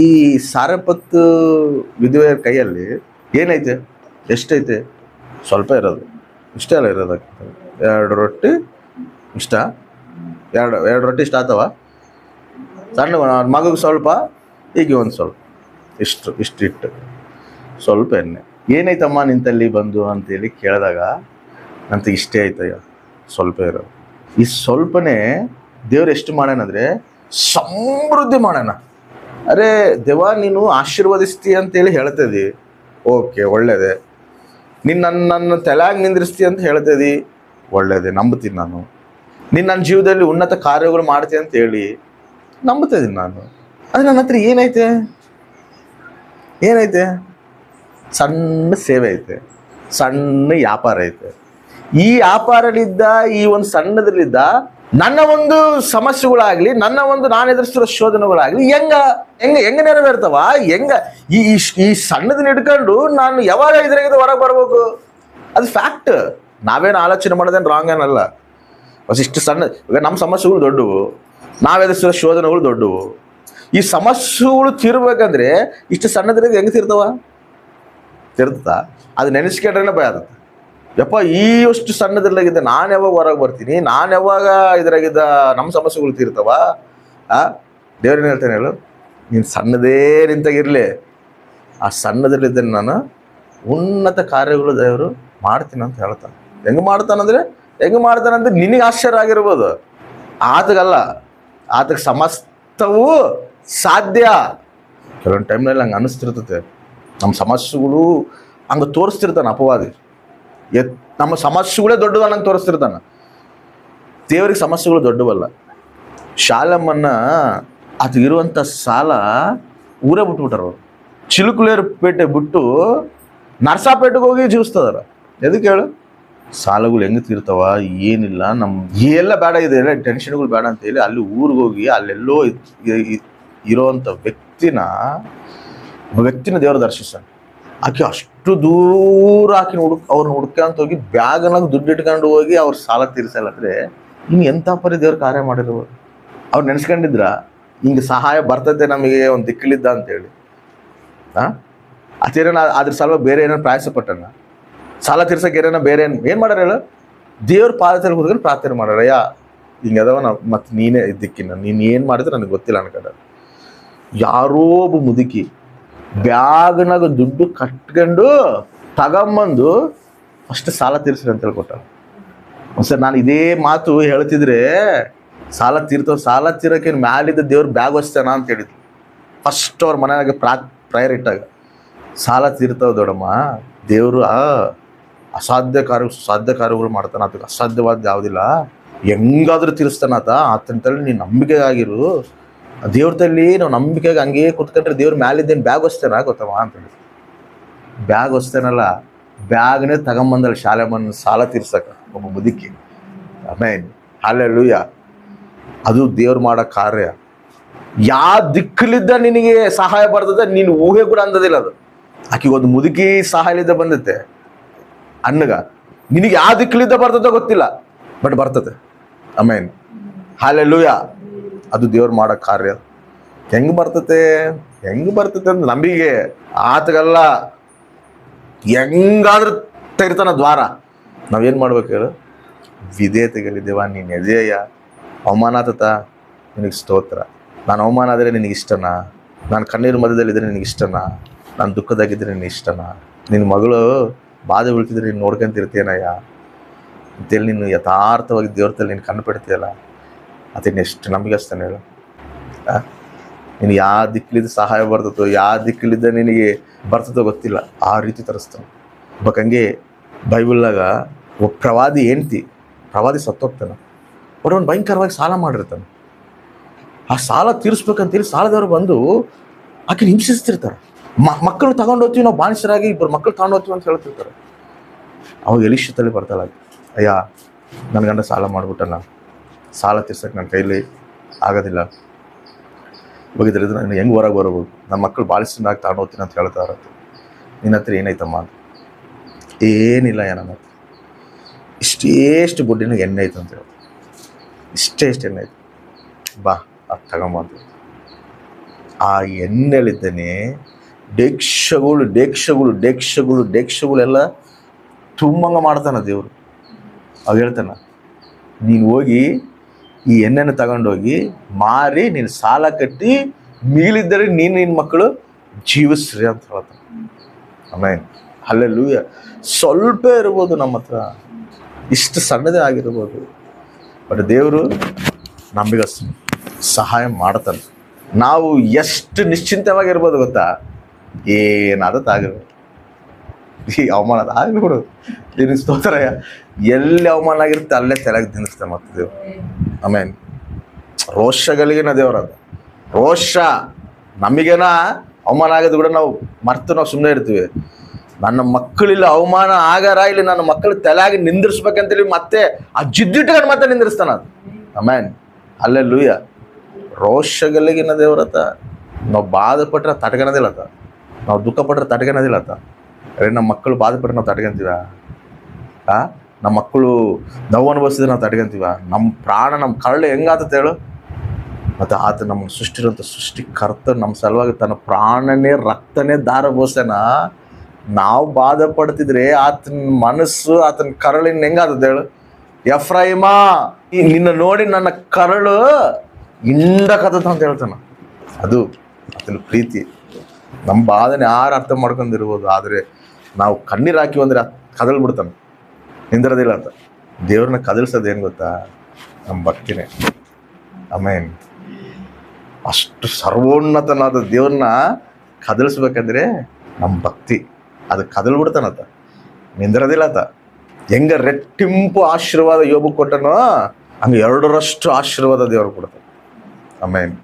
ಈ ಸಾರಪತ್ತು ವಿಧವೆಯರ ಕೈಯಲ್ಲಿ ಏನೈತೆ? ಎಷ್ಟೈತೆ? ಸ್ವಲ್ಪ ಇರೋದು, ಇಷ್ಟೇ ಅಲ್ಲ ಇರೋದು. 2 ರೊಟ್ಟಿ ಇಷ್ಟ, ಎರಡು ರೊಟ್ಟಿ ಇಷ್ಟ ಆತವ. ಸಣ್ಣ ಮಗುಗೆ ಸ್ವಲ್ಪ, ಈಗ ಒಂದು ಸ್ವಲ್ಪ, ಇಷ್ಟಿಟ್ಟು ಸ್ವಲ್ಪ ಎಣ್ಣೆ. ಏನೈತಮ್ಮ ನಿಂತಲ್ಲಿ ಬಂದು ಅಂತೇಳಿ ಕೇಳಿದಾಗ ಅಂತ ಇಷ್ಟೇ ಆಯ್ತಯ್ಯ, ಸ್ವಲ್ಪ ಇರೋದು. ಈ ಸ್ವಲ್ಪನೇ ದೇವ್ರು ಎಷ್ಟು ಮಾಡ್ಯಾನಂದ್ರೆ ಸಮೃದ್ಧಿ ಮಾಡ್ಯಾನ. ಅರೆ ದೇವ, ನೀನು ಆಶೀರ್ವದಿಸ್ತೀಯ ಅಂತೇಳಿ ಹೇಳ್ತದಿ, ಓಕೆ ಒಳ್ಳೇದೆ. ನೀನು ನನ್ನ ತಲೆಯಾಗಿ ನಿಂದ್ರಿಸ್ತೀಯ ಅಂತ ಹೇಳ್ತದಿ, ಒಳ್ಳೇದೆ, ನಂಬ್ತೀನಿ ನಾನು. ನೀನು ನನ್ನ ಜೀವನದಲ್ಲಿ ಉನ್ನತ ಕಾರ್ಯಗಳು ಮಾಡ್ತೀಯ ಅಂತ ಹೇಳಿ ನಂಬ್ತಿದ್ದೀನಿ ನಾನು. ಅದು ನನ್ನ ಹತ್ರ ಏನೈತೆ? ಸಣ್ಣ ಸೇವೆ ಐತೆ, ಸಣ್ಣ ವ್ಯಾಪಾರ ಐತೆ. ಈ ವ್ಯಾಪಾರಲಿದ್ದ, ಈ ಒಂದು ಸಣ್ಣದ್ರಲ್ಲಿದ್ದ ನನ್ನ ಒಂದು ಸಮಸ್ಯೆಗಳಾಗ್ಲಿ, ನನ್ನ ಒಂದು ನಾನು ಎದುರಿಸಿರೋ ಶೋಧನೆಗಳಾಗ್ಲಿ ಹೆಂಗ ನೆರವೇರ್ತಾವ? ಈ ಸಣ್ಣದನ್ನ ಹಿಡ್ಕೊಂಡು ನಾನು ಯಾವಾಗ ಇದ್ರಾಗಿದ್ದು ಹೊರಗೆ ಬರ್ಬೇಕು? ಅದು ಫ್ಯಾಕ್ಟ್. ನಾವೇನು ಆಲೋಚನೆ ಮಾಡೋದೇನು ರಾಂಗ್ ಏನಲ್ಲ. ಇಷ್ಟು ಸಣ್ಣ, ಈಗ ನಮ್ಮ ಸಮಸ್ಯೆಗಳು ದೊಡ್ಡವು, ನಾವು ಎದುರಿಸಿರೋ ಶೋಧನೆಗಳು ದೊಡ್ಡವು. ಈ ಸಮಸ್ಯೆಗಳು ತೀರ್ಬೇಕಂದ್ರೆ ಇಷ್ಟು ಸಣ್ಣದ್ರಾಗ ಹೆಂಗೆ ತೀರ್ತಾವ? ಅದು ನೆನೆಸ್ಕೊಂಡ್ರೆ ಭಯ ಆಗುತ್ತೆ. ಯಪ್ಪ, ಅಷ್ಟು ಸಣ್ಣದ್ರಲ್ಲಾಗಿದ್ದೆ ನಾನು ಯಾವಾಗ ಹೊರಗೆ ಬರ್ತೀನಿ? ನಾನು ಯಾವಾಗ ಇದ್ರಾಗಿದ್ದ ನಮ್ಮ ಸಮಸ್ಯೆಗಳು ತೀರ್ತಾವ? ದೇವ್ರೇನು ಹೇಳ್ತಾನೆ ಹೇಳು? ನೀನು ಸಣ್ಣದೇ ನಿಂತಾಗಿರಲಿ, ಆ ಸಣ್ಣದ್ರಲ್ಲಿದ್ದೇನೆ ನಾನು ಉನ್ನತ ಕಾರ್ಯಗಳು ದೇವರು ಮಾಡ್ತೀನಿ ಅಂತ ಹೇಳ್ತಾನೆ. ಹೆಂಗೆ ಮಾಡ್ತಾನಂದ್ರೆ ನಿನಗೆ ಆಶ್ಚರ್ಯ ಆಗಿರ್ಬೋದು, ಆತಗಲ್ಲ. ಆತಗೆ ಸಮಸ್ತವೂ ಸಾಧ್ಯ. ಕೆಲವೊಂದು ಟೈಮ್ನಲ್ಲಿ ಹಂಗೆ ಅನ್ನಿಸ್ತಿರ್ತತೆ. ನಮ್ಮ ಸಮಸ್ಯೆಗಳು ಹಂಗೆ ತೋರಿಸ್ತಿರ್ತಾನೆ ಅಪವಾದಿ. ನಮ್ಮ ಸಮಸ್ಯೆಗಳೇ ದೊಡ್ಡದು ನಂಗೆ ತೋರಿಸ್ತಿರ್ತಾನೆ. ದೇವರಿಗೆ ಸಮಸ್ಯೆಗಳು ದೊಡ್ಡವಲ್ಲ. ಶಾಲಮ್ಮನ್ನ ಅದಿರುವಂಥ ಸಾಲ ಊರೇ ಬಿಟ್ಬಿಟ್ಟಾರ ಅವರು. ಚಿಲುಕುಲೇರು ಪೇಟೆ ಬಿಟ್ಟು ನರ್ಸಾಪೇಟೆಗೆ ಹೋಗಿ ಜೀವಿಸ್ತದಾರ. ಎದಕ್ಕೆ ಹೇಳು? ಸಾಲಗಳು ಹೆಂಗೆ ತೀರ್ತಾವ? ಏನಿಲ್ಲ, ಎಲ್ಲ ಬೇಡ, ಇದೆಲ್ಲ ಟೆನ್ಷನ್ಗಳು ಬೇಡ ಅಂತ ಹೇಳಿ ಅಲ್ಲಿ ಊರಿಗೆ ಹೋಗಿ ಅಲ್ಲೆಲ್ಲೋ ಇರೋವಂಥ ವ್ಯಕ್ತಿನ ದೇವರು ದರ್ಶಿಸ್ತಾನೆ. ಆಕೆ ಅಷ್ಟು ದೂರ ಅವ್ರನ್ನ ಹುಡ್ಕಂತ ಹೋಗಿ ಬ್ಯಾಗನಾಗ ದುಡ್ಡು ಇಟ್ಕೊಂಡು ಹೋಗಿ ಅವ್ರ ಸಾಲ ತೀರಿಸಲ್ಲಂದ್ರೆ ಇನ್ನು ಎಂಥ ಪರಿ ದೇವ್ರ ಕಾರ್ಯ ಮಾಡಿರ್ಬೋದು. ಅವ್ರು ನೆನೆಸ್ಕೊಂಡಿದ್ರ ಹಿಂಗೆ ಸಹಾಯ ಬರ್ತೈತೆ ನಮಗೆ ಒಂದು ದಿಕ್ಕಲಿದ್ದ ಅಂತೇಳಿ. ಅದೇನ ಅದ್ರ ಸಲುವಾಗಿ ಬೇರೆ ಏನಾರು ಪ್ರಯಾಸ ಪಟ್ಟಣ? ಸಾಲ ತೀರ್ಸಕ್ಕೆ ಬೇರೆ ಏನು ಮಾಡ್ಯಾರ ಹೇಳು? ದೇವ್ರ ಪಾದದಲ್ಲಿ ಕೂತ್ಕೊಂಡು ಪ್ರಾರ್ಥನೆ ಮಾಡ್ಯಾರ. ಹಿಂಗದವ ನಾವು ಮತ್ತೆ ನೀನೇ ದಿಕ್ಕಿನ, ನೀನು ಏನು ಮಾಡಿದ್ರೆ ನನಗೆ ಗೊತ್ತಿಲ್ಲ ಅನ್ಕೊಂಡ. ಯಾರೋ ಒಬ್ಬ ಮುದುಕಿ ಬ್ಯಾಗ್ನಾಗ ದುಡ್ಡು ಕಟ್ಕೊಂಡು ತಗೊಂಬಂದು ಅಷ್ಟು ಸಾಲ ತೀರ್ಸ್ರಿ ಅಂತ ಹೇಳ್ಕೊಟ್ಟ. ಸರ್, ನಾನು ಇದೇ ಮಾತು ಹೇಳ್ತಿದ್ರೆ ಸಾಲ ತೀರಕ್ಕೆ ಮ್ಯಾಲಿದ್ದ ದೇವ್ರ ಬ್ಯಾಗ್ ಹೊಸ್ತಾನ ಅಂತ ಹೇಳಿದ್ರು. ಫಸ್ಟ್ ಅವ್ರ ಮನೆಯಾಗ ಪ್ರಯರ್ ಇಟ್ಟಾಗ ಸಾಲ ತೀರ್ತಾವ ದೊಡ್ಡಮ್ಮ, ದೇವರು ಸಾಧ್ಯ ಕಾರ್ಯಗಳು ಮಾಡ್ತಾನ. ಅದಕ್ಕೆ ಅಸಾಧ್ಯವಾದ ಯಾವುದಿಲ್ಲ, ಹೆಂಗಾದ್ರೂ ತೀರಿಸ್ತಾನ ಆತಂತಲ್ಲಿ ನೀನು ನಂಬಿಕೆ ಆಗಿರು. ದೇವ್ರ ತಲ್ಲಿ ನಾವು ನಂಬಿಕೆಗೆ ಹಂಗೇ ಕುತ್ಕೊಂಡ್ರೆ ದೇವ್ರ ಮ್ಯಾಲಿದ್ದೇನು ಬ್ಯಾಗ್ ಹೊಸ್ತೇನ ಗೊತ್ತಮ್ಮ ಅಂತೇಳಿ. ಬ್ಯಾಗ್ ಹೊಸ್ತೇನಲ್ಲ, ಬ್ಯಾಗ್ನೇ ತಗೊಂಬಂದಲ್ಲ ಶಾಲೆಮನ್ನ ಸಾಲ ತೀರ್ಸಕ ಒಬ್ಬ ಮುದುಕಿ. ಆಮೇನ್, ಹಲ್ಲೆಲೂಯ. ಅದು ದೇವ್ರು ಮಾಡೋ ಕಾರ್ಯ. ಯಾವ ದಿಕ್ಕಲಿದ್ದ ನಿನಗೆ ಸಹಾಯ ಬರ್ತದೆ ನೀನು ಊಹೆ ಕೂಡ ಅಂದದಿಲ್ಲ. ಅದು ಆಕೆ ಒಂದು ಮುದುಕಿ ಸಹಾಯಲಿದ್ದ ಬಂದೈತೆ ಅನ್ನಗ, ನಿನಗೆ ಯಾವ ದಿಕ್ಕಲಿದ್ದ ಬರ್ತದೋ ಗೊತ್ತಿಲ್ಲ, ಬಟ್ ಬರ್ತದೆ. ಆಮೇನ್, ಹಲ್ಲೆಲೂಯ. ಅದು ದೇವ್ರು ಮಾಡೋ ಕಾರ್ಯ. ಹೆಂಗೆ ಬರ್ತತೆ ಅಂದ್ರೆ ನಂಬಿಕೆ. ಆತಗಲ್ಲ, ಹೆಂಗಾದ್ರೂ ತೆಗಿತಾನ ದ್ವಾರ. ನಾವೇನು ಮಾಡ್ಬೇಕು ಹೇಳು? ವಿಧೇಯತೆಗಳಿದ್ದೇವ. ನೀನು ಎದೆಯ ಅವಮಾನ ಆತತ, ನಿನಗೆ ಸ್ತೋತ್ರ. ನಾನು ಅವಮಾನ ಆದರೆ ನಿನಗೆ ಇಷ್ಟನಾ? ನಾನು ಕಣ್ಣೀರು ಮಧ್ಯದಲ್ಲಿದ್ದರೆ ನಿನಗೆ ಇಷ್ಟನಾ? ನಾನು ದುಃಖದಾಗಿದ್ದರೆ ನಿನಗೆ ಇಷ್ಟನಾ? ನಿನ್ನ ಮಗಳು ಬಾಧೆ ಬೀಳ್ತಿದ್ರೆ ನೀನು ನೋಡ್ಕೊಂತಿರ್ತೀಯನಯ್ಯ ಅಂತೇಳಿ ನೀನು ಯಥಾರ್ಥವಾಗಿ ದೇವ್ರದಲ್ಲಿ ನೀನು ಕಣ್ಣು ಬಿಡ್ತೀಯಲ್ಲ, ಅದನ್ನ ಎಷ್ಟು ನಂಬಿಕೆಸ್ತಾನೆ ಹೇಳು? ನೀನು ಯಾವ ದಿಕ್ಕಲಿದ್ದ ಸಹಾಯ ಬರ್ತದೋ, ಯಾವ ದಿಕ್ಕಲಿದ್ದ ನಿನಗೆ ಬರ್ತದೋ ಗೊತ್ತಿಲ್ಲ, ಆ ರೀತಿ ತರಿಸ್ತಾನೆ. ಹಂಗೆ ಬೈಬಲ್ನಾಗ ಒಬ್ಬ ಪ್ರವಾದಿ ಸತ್ತೋಗ್ತಾನೆ. ಅವ್ನು ಭಯಂಕರವಾಗಿ ಸಾಲ ಮಾಡಿರ್ತಾನೆ. ಆ ಸಾಲ ತೀರಿಸ್ಬೇಕಂತೇಳಿ ಸಾಲದವ್ರು ಬಂದು ಆಕೆ ಹಿಂಸಿಸ್ತಿರ್ತಾರೆ. ಮಕ್ಕಳು ತಗೊಂಡು ಹೋಗ್ತೀವಿ ನಾವು, ಬಾಣಿಸರಾಗಿ 2 ಮಕ್ಕಳು ತಗೊಂಡು ಹೋಗ್ತೀವಿ ಅಂತ ಹೇಳ್ತಿರ್ತಾರೆ. ಅವಾಗ ಎಲಿಷ ತಲೆ ಬರ್ತಾಳೆ, ಅಯ್ಯ ನನ್ನ ಗಂಡ ಸಾಲ ಮಾಡ್ಬಿಟ್ಟಲ್ಲ, ಸಾಲ ತೀರ್ಸಕ್ಕೆ ನನ್ನ ಕೈಲಿ ಆಗೋದಿಲ್ಲ, ಹೋಗಿದ್ರೆ ನಾನು ಹೆಂಗೆ ಹೊರಗೆ ಬರ್ಬೋದು? ನಮ್ಮ ಮಕ್ಕಳು ಬಾಳಿಸಿನಾಗ ತಗೊಂಡು ಹೋಗ್ತೀನಿ ಅಂತ ಹೇಳ್ತಾ ಇರತ್ತೆ. ನಿನ್ನ ಹತ್ರ ಏನಾಯ್ತಮ್ಮ? ಏನಿಲ್ಲ, ನನ್ನ ಹತ್ರ ಇಷ್ಟೇಷ್ಟು ಗುಡ್ಡಿನ ಎಣ್ಣೆ ಐತೆ ಅಂತ ಹೇಳಿ, ಇಷ್ಟೇ ಎಣ್ಣೆ ಐತೆ, ಬಾ ಅದು ತಗೊಂಬ ಅಂತ. ಆ ಎಣ್ಣೆಲಿದ್ದಾನೆ ಡೇಕ್ಷಗಳೆಲ್ಲ ತುಂಬಂಗ ಮಾಡ್ತಾನ ದೇವರು. ಅವ್ ಹೇಳ್ತಾನ, ನೀನು ಹೋಗಿ ಈ ಎಣ್ಣೆನ ತಗೊಂಡೋಗಿ ಮಾರಿ ನೀನು ಸಾಲ ಕಟ್ಟಿ ಮಿಗಿಲಿದ್ದರೆ ನೀನು ನಿನ್ನ ಮಕ್ಕಳು ಜೀವಿಸ್ರಿ ಅಂತ ಹೇಳ್ತಾನೆ. ಆಮೇನ್, ಹಲ್ಲೆಲೂಯ. ಸ್ವಲ್ಪ ಇರ್ಬೋದು ನಮ್ಮ ಹತ್ರ, ಇಷ್ಟು ಸಣ್ಣದೇ ಆಗಿರ್ಬೋದು, ಬಟ್ ದೇವರು ನಮಗೆ ಸಹಾಯ ಮಾಡ್ತಾನೆ. ನಾವು ಎಷ್ಟು ನಿಶ್ಚಿಂತವಾಗಿರ್ಬೋದು ಗೊತ್ತಾ, ಏನಾದತ್ತಾಗಿರ್ಬೋದು. ಈ ಅವಮಾನ ಆಗ್ಬಿಡು, ನಿನಗೆ ಸ್ತೋತ್ರ. ಎಲ್ಲಿ ಅವಮಾನ ಆಗಿರುತ್ತೆ ಅಲ್ಲೇ ತಲೆಗೆ ದಿನಿಸ್ತಾನೆ ಮತ್ತೆ ದೇವ್ರು. ಆಮೇನ್. ರೋಷಗಳಿಗೇನ ದೇವ್ರದು. ರೋಷ ನಮಗೇನ ಅವಮಾನ ಆಗೋದು ಕೂಡ ನಾವು ಮರ್ತು ನಾವು ಸುಮ್ಮನೆ ಇರ್ತೀವಿ. ನನ್ನ ಮಕ್ಕಳಿಲ್ಲ ಅವಮಾನ ಆಗಾರ, ಇಲ್ಲಿ ನನ್ನ ಮಕ್ಕಳು ತಲೆಯಾಗಿ ನಿಂದಿರ್ಸ್ಬೇಕಂತೇಳಿ ಮತ್ತೆ ಆ ಜಿದ್ದಿಟ್ಕೊಂಡು ಮತ್ತೆ ನಿಂದಿರ್ಸ್ತಾನ ಅದು. ಆಮೇನ್, ಹಲ್ಲೆಲೂಯ. ರೋಷಗಳಿಗಿನ ದೇವ್ರತ. ನಾವು ಬಾಧೆ ಪಟ್ರೆ ತಟ್ಕೊಳೋದಿಲ್ಲತ್ತ, ನಾವು ದುಃಖ ಪಟ್ರೆ ತಟ್ಕೊಳೋದಿಲ್ಲತ್ತ. ನಮ್ಮ ಮಕ್ಕಳು ಬಾಧೆ ಪಟ್ರೆ ನಾವು ತಟ್ಕೊಂತೀವ? ನಮ್ಮ ಮಕ್ಕಳು ನೋವು ಅನುಭವಿಸಿದ್ರೆ ನಾವು ತಟ್ಕೊಂತೀವ? ನಮ್ಮ ಪ್ರಾಣ, ನಮ್ಮ ಕರಳು ಹೆಂಗಾತತ್ತೆ ಹೇಳು? ಮತ್ತು ಆತ ನಮ್ಮನ್ನು ಸೃಷ್ಟಿರೋಂಥ ಸೃಷ್ಟಿಕರ್ತ ನಮ್ಮ ಸಲುವಾಗಿ ತನ್ನ ಪ್ರಾಣನೇ ರಕ್ತನೇ ದಾರ ಬೋಸನ. ನಾವು ಬಾಧೆ ಪಡ್ತಿದ್ರೆ ಆತನ ಮನಸ್ಸು, ಆತನ ಕರಳಿನ ಹೆಂಗಾತದೆ ಹೇಳು? ಎಫ್ರಾಯಿಮ, ನಿನ್ನ ನೋಡಿ ನನ್ನ ಕರಳು ಹಿಂಡಕತ್ತ ಅಂತ ಹೇಳ್ತಾನ. ಅದು ಆತನ ಪ್ರೀತಿ. ನಮ್ಮ ಬಾಧನೆ ಯಾರು ಅರ್ಥ ಮಾಡ್ಕೊಂಡಿರ್ಬೋದು, ಆದರೆ ನಾವು ಕಣ್ಣೀರು ಹಾಕಿ ಅಂದರೆ ಕದಲ್ ಬಿಡ್ತಾನೆ, ನಿಂದಿರೋದಿಲ್ಲ ಅಂತ. ದೇವ್ರನ್ನ ಕದಲ್ಸೋದು ಏನು ಗೊತ್ತಾ? ನಮ್ಮ ಭಕ್ತಿನೇ. ಆಮೇನ್. ಅಷ್ಟು ಸರ್ವೋನ್ನತನಾದ ದೇವ್ರನ್ನ ಕದಲಿಸ್ಬೇಕಂದ್ರೆ ನಮ್ಮ ಭಕ್ತಿ. ಅದು ಕದಲ್ ಬಿಡ್ತಾನತ್ತ, ನಿಂದಿರೋದಿಲ್ಲ ಆತ. ಹೆಂಗ ರೆಟ್ಟಿಂಪು ಆಶೀರ್ವಾದ ಯೋಬು ಕೊಟ್ಟನೋ ಹಂಗೆ 2ರಷ್ಟು ಆಶೀರ್ವಾದ ದೇವ್ರು ಕೊಡ್ತಾನೆ. ಆಮೇನ್.